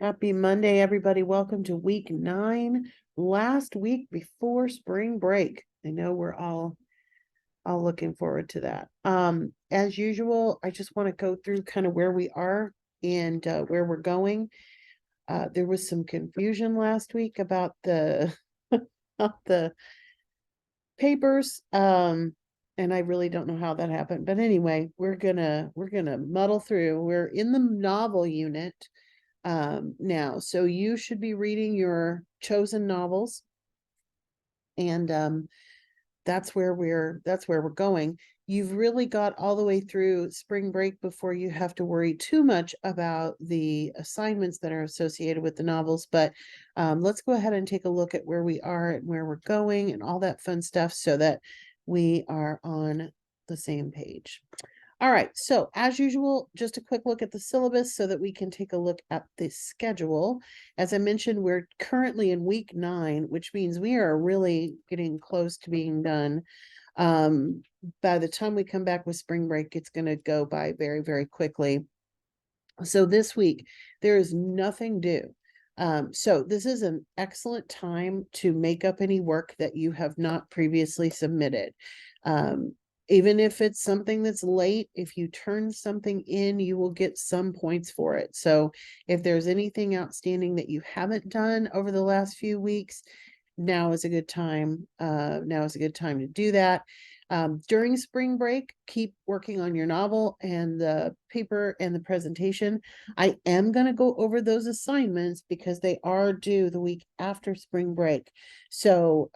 Happy Monday, everybody. Welcome to week 9, last week before spring break. I know we're all looking forward to that. As usual, I just want to go through kind of where we are and where we're going. There was some confusion last week about the about the papers. And I really don't know how that happened. But anyway, we're gonna muddle through. We're in the novel unit now, so you should be reading your chosen novels, and that's where we're going. You've really got all the way through spring break before you have to worry too much about the assignments that are associated with the novels. But let's go ahead and take a look at where we are and where we're going and all that fun stuff so that we are on the same page. All right, so as usual, just a quick look at the syllabus so that we can take a look at the schedule. As I mentioned, we're currently in week 9, which means we are really getting close to being done. By the time we come back with spring break, it's going to go by very, very quickly. So this week, there is nothing due. So this is an excellent time to make up any work that you have not previously submitted. Even if it's something that's late, if you turn something in, you will get some points for it. So if there's anything outstanding that you haven't done over the last few weeks, now is a good time. Now is a good time to do that. During spring break, keep working on your novel and the paper and the presentation. I am going to go over those assignments because they are due the week after spring break. So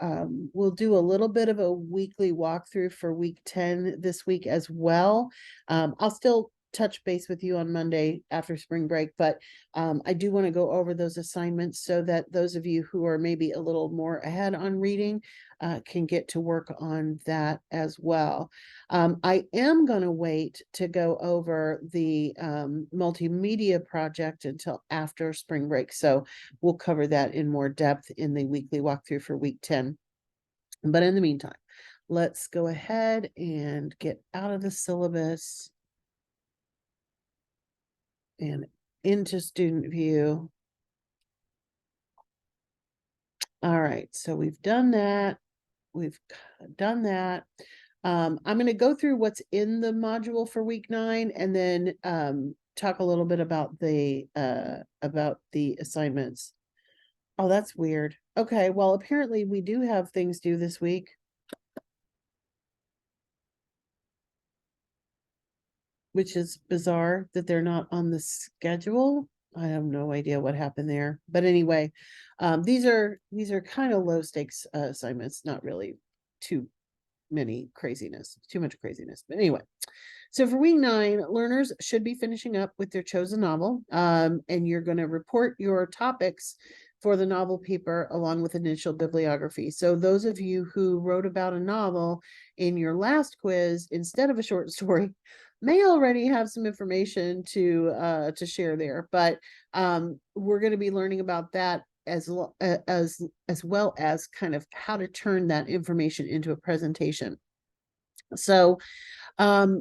we'll do a little bit of a weekly walkthrough for week 10 this week as well. I'll still touch base with you on Monday after spring break, but I do want to go over those assignments so that those of you who are maybe a little more ahead on reading can get to work on that as well. I am going to wait to go over the multimedia project until after spring break, so we'll cover that in more depth in the weekly walkthrough for week 10. But in the meantime, let's go ahead and get out of the syllabus and into student view. All right, so we've done that. We've done that. I'm going to go through what's in the module for week 9 and then talk a little bit about the assignments. Oh, that's weird. Okay, well, apparently we do have things due this week. Which is bizarre that they're not on the schedule. I have no idea what happened there. But anyway, these are kind of low stakes assignments, not really too much craziness. But anyway, so for week 9, learners should be finishing up with their chosen novel, and you're going to report your topics for the novel paper along with initial bibliography. So those of you who wrote about a novel in your last quiz instead of a short story may already have some information to share there, but we're going to be learning about that as well as kind of how to turn that information into a presentation. So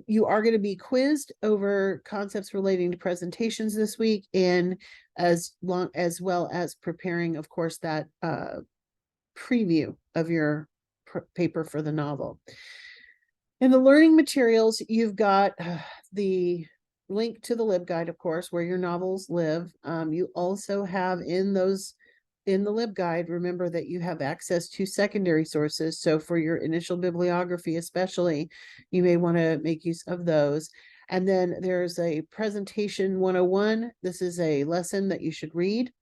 you are going to be quizzed over concepts relating to presentations this week, and as well as preparing, of course, that preview of your paper for the novel. In the learning materials, you've got the link to the LibGuide, of course, where your novels live. You also have in the LibGuide, remember that you have access to secondary sources. So for your initial bibliography, especially, you may want to make use of those. And then there's a presentation 101. This is a lesson that you should read.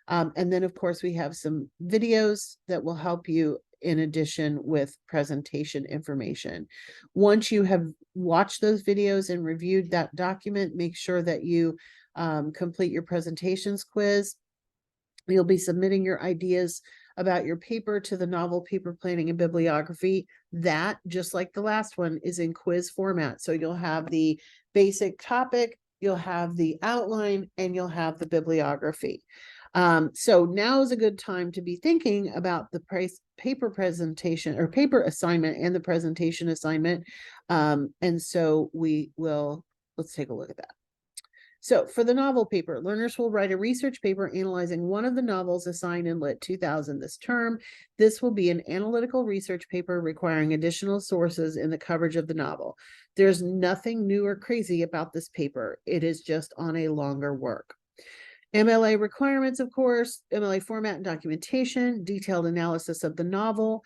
And then, of course, we have some videos that will help you in addition with presentation information. Once you have watched those videos and reviewed that document, make sure that you complete your presentations quiz. You'll be submitting your ideas about your paper to the novel paper planning and bibliography. That, just like the last one, is in quiz format. So you'll have the basic topic, you'll have the outline, and you'll have the bibliography. So now is a good time to be thinking about the paper presentation or paper assignment and the presentation assignment. And so let's take a look at that. So for the novel paper, learners will write a research paper analyzing one of the novels assigned in LIT 2000 this term. This will be an analytical research paper requiring additional sources in the coverage of the novel. There's nothing new or crazy about this paper. It is just on a longer work. MLA requirements, of course, MLA format and documentation, detailed analysis of the novel.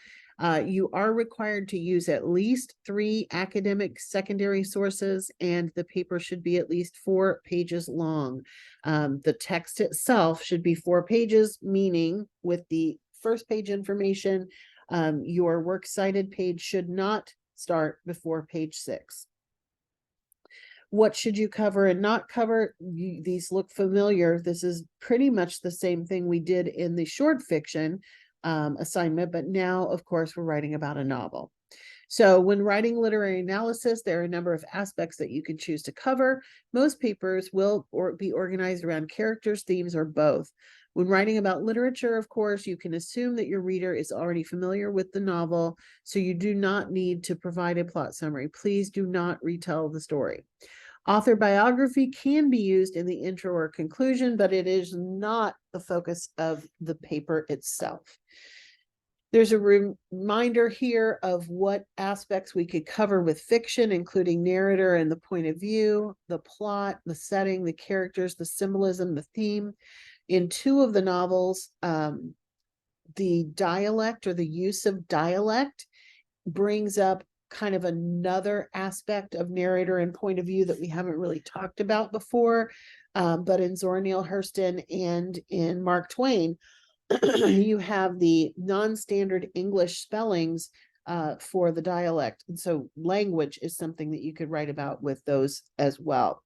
You are required to use at least 3 academic secondary sources, and the paper should be at least 4 pages long. The text itself should be 4 pages, meaning with the first page information, your works cited page should not start before page 6. What should you cover and not cover? These look familiar. This is pretty much the same thing we did in the short fiction assignment, but now, of course, we're writing about a novel. So when writing literary analysis, there are a number of aspects that you can choose to cover. Most papers will be organized around characters, themes, or both. When writing about literature, of course, you can assume that your reader is already familiar with the novel, so you do not need to provide a plot summary. Please do not retell the story. Author biography can be used in the intro or conclusion, but it is not the focus of the paper itself. There's a reminder here of what aspects we could cover with fiction, including narrator and the point of view, the plot, the setting, the characters, the symbolism, the theme. In 2 of the novels, the dialect or the use of dialect brings up kind of another aspect of narrator and point of view that we haven't really talked about before. But in Zora Neale Hurston and in Mark Twain, you have the non-standard English spellings for the dialect. And so language is something that you could write about with those as well.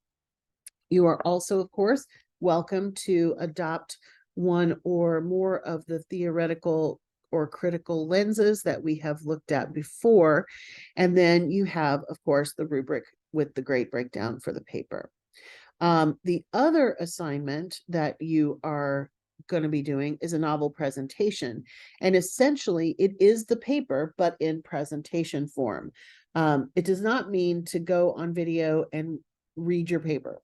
You are also, of course, welcome to adopt one or more of the theoretical or critical lenses that we have looked at before. And then you have, of course, the rubric with the great breakdown for the paper. The other assignment that you are going to be doing is a novel presentation. And essentially, it is the paper, but in presentation form. It does not mean to go on video and read your paper.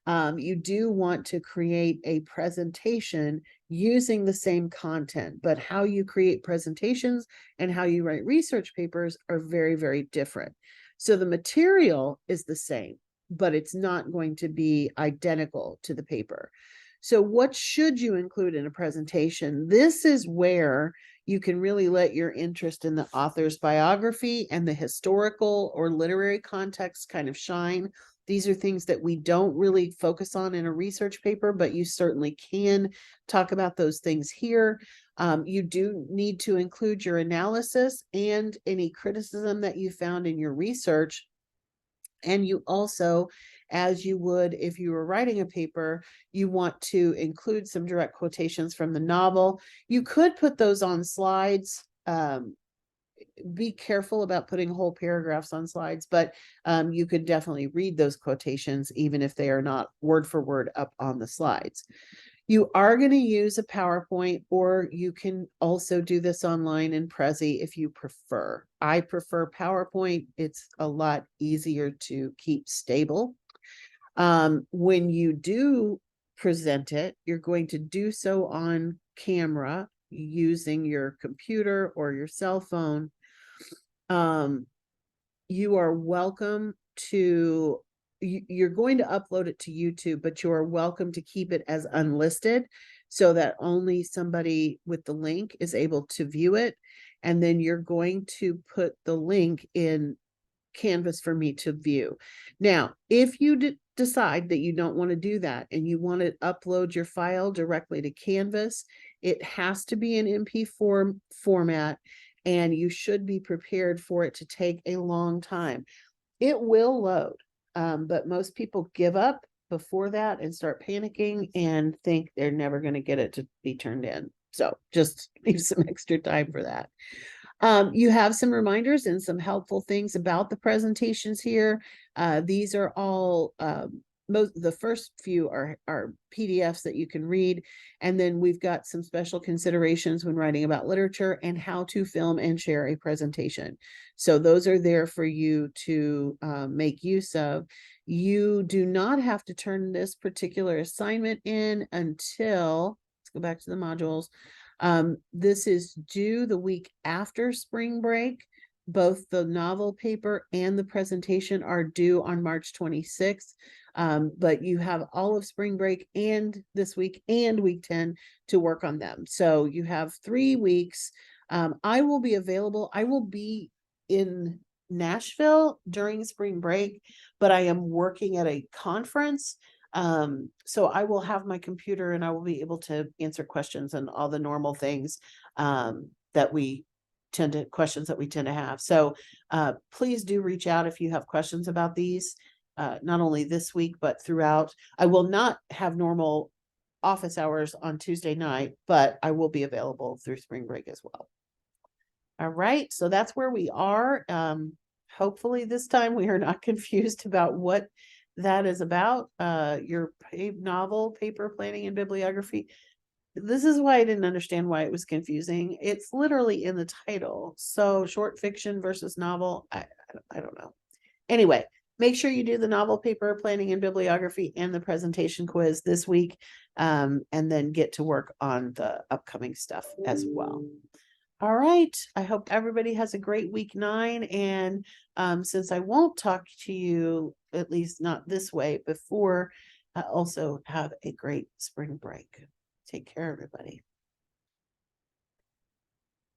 You do want to create a presentation using the same content, but how you create presentations and how you write research papers are very, very different. So the material is the same, but it's not going to be identical to the paper. So what should you include in a presentation? This is where you can really let your interest in the author's biography and the historical or literary context kind of shine. These are things that we don't really focus on in a research paper, but you certainly can talk about those things here. You do need to include your analysis and any criticism that you found in your research. And you also, as you would if you were writing a paper, you want to include some direct quotations from the novel. You could put those on slides. Be careful about putting whole paragraphs on slides, but you could definitely read those quotations even if they are not word for word up on the slides. You are going to use a PowerPoint, or you can also do this online in Prezi if you prefer. I prefer PowerPoint. It's a lot easier to keep stable. When you do present it, you're going to do so on camera using your computer or your cell phone. You are welcome to, you're going to upload it to YouTube, but you are welcome to keep it as unlisted so that only somebody with the link is able to view it. And then you're going to put the link in Canvas for me to view. Now, if you decide that you don't want to do that and you want to upload your file directly to Canvas, it has to be an MP4 format, and you should be prepared for it to take a long time. It will load, but most people give up before that and start panicking and think they're never going to get it to be turned in. So just leave some extra time for that. You have some reminders and some helpful things about the presentations here. These are all the first few are PDFs that you can read. And then we've got some special considerations when writing about literature and how to film and share a presentation. So those are there for you to make use of. You do not have to turn this particular assignment in until, let's go back to the modules. This is due the week after spring break. Both the novel paper and the presentation are due on March 26th. But you have all of spring break and this week and week 10 to work on them. So you have 3 weeks. I will be available. I will be in Nashville during spring break, but I am working at a conference. So I will have my computer and I will be able to answer questions and all the normal things that we questions that we tend to have. So please do reach out if you have questions about these, not only this week, but throughout. I will not have normal office hours on Tuesday night, but I will be available through spring break as well. All right, so that's where we are. Hopefully this time we are not confused about what that is about. Your novel, paper planning, and bibliography. This is why I didn't understand why it was confusing. It's literally in the title. So short fiction versus novel, I don't know. Anyway, make sure you do the novel, paper planning, and bibliography and the presentation quiz this week, and then get to work on the upcoming stuff as well. All right. I hope everybody has a great week 9. And since I won't talk to you, at least not this way, before, also have a great spring break. Take care, everybody.